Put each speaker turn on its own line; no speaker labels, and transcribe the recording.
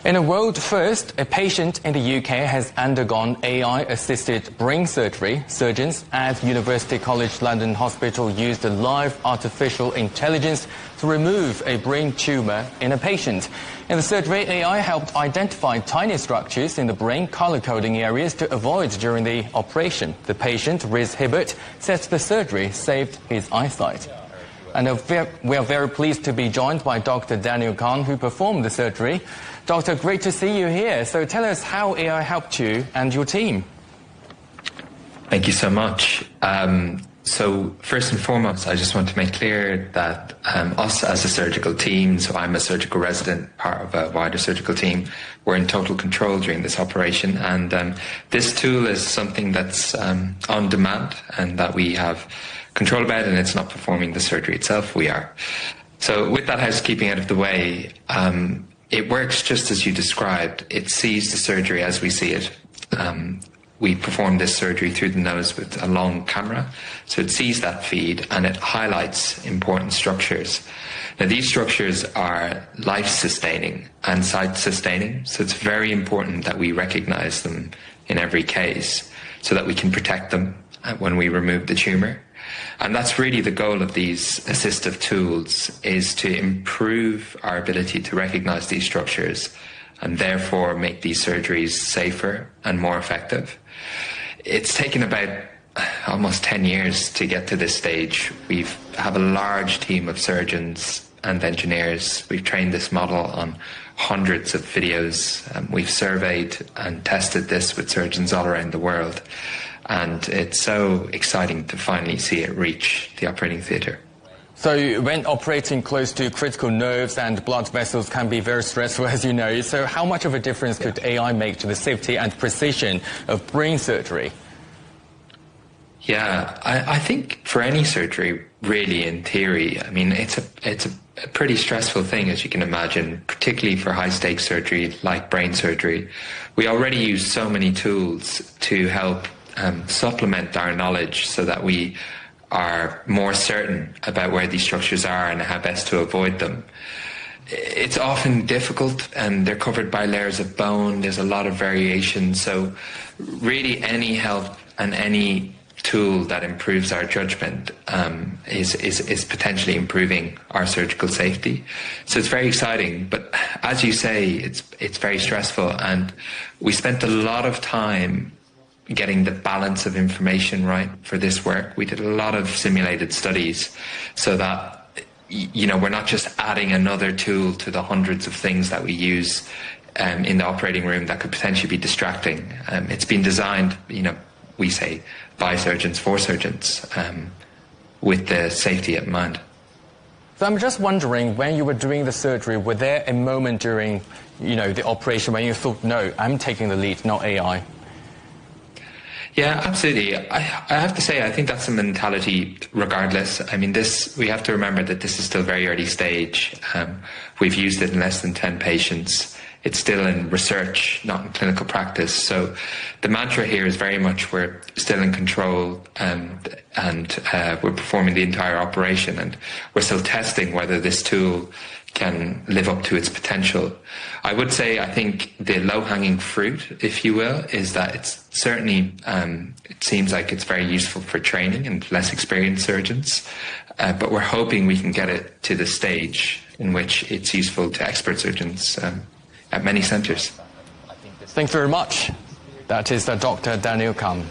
In a world first, a patient in the UK has undergone AI-assisted brain surgery. Surgeons at University College London Hospital used a live artificial intelligence to remove a brain tumour in a patient. In the surgery, AI helped identify tiny structures in the brain color-coding areas to avoid during the operation. The patient, Riz Hibbert, says the surgery saved his eyesight. And we are very pleased to be joined by Dr. Danyal Khan, who performed the surgery. Doctor, great to see you here. So tell us how AI helped you and your team.
Thank you so much. So first and foremost, I just want to make clear that us as a surgical team, so I'm a surgical resident, part of a wider surgical team, we're in total control during this operation. And this tool is something that's on demand and that we have control about, and it's not performing the surgery itself, we are. So with that housekeeping out of the way, it works just as you described. It sees the surgery as we see it. We perform this surgery through the nose with a long camera, so it sees that feed and it highlights important structures. Now, these structures are life-sustaining and sight-sustaining, so it's very important that we recognize them in every case so that we can protect them when we remove the tumour. And that's really the goal of these assistive tools, is to improve our ability to recognize these structures and therefore make these surgeries safer and more effective. It's taken about almost 10 years to get to this stage. We have a large team of surgeons and engineers. We've trained this model on hundreds of videos. We've surveyed and tested this with surgeons all around the world. And it's so exciting to finally see it reach the operating theatre.
So when operating close to critical nerves and blood vessels can be very stressful, as you know. So how much of a difference could AI make to the safety and precision of brain surgery?
Yeah, I think for any surgery, really, in theory, I mean, it's a pretty stressful thing, as you can imagine, particularly for high-stakes surgery like brain surgery. We already use so many tools to help supplement our knowledge so that we are more certain about where these structures are and how best to avoid them. It's often difficult and they're covered by layers of bone. There's a lot of variation. So really any help and any tool that improves our judgment is potentially improving our surgical safety. So it's very exciting, but as you say, it's very stressful, and we spent a lot of time getting the balance of information right for this work. We did a lot of simulated studies so that, you know, we're not just adding another tool to the hundreds of things that we use in the operating room that could potentially be distracting. It's been designed, you know, we say by surgeons for surgeons, with the safety in mind.
So I'm just wondering, when you were doing the surgery, were there a moment during, you know, the operation when you thought, no, I'm taking the lead, not AI?
Yeah, absolutely. I have to say, I think that's a mentality regardless. I mean, we have to remember that this is still very early stage. We've used it in less than 10 patients. It's still in research, not in clinical practice. So the mantra here is very much we're still in control and we're performing the entire operation, and we're still testing whether this tool can live up to its potential. I would say, I think the low-hanging fruit, if you will, is that it's certainly, it seems like it's very useful for training and less experienced surgeons, but we're hoping we can get it to the stage in which it's useful to expert surgeons at many centres.
Thanks very much. That is Dr. Danyal Khan.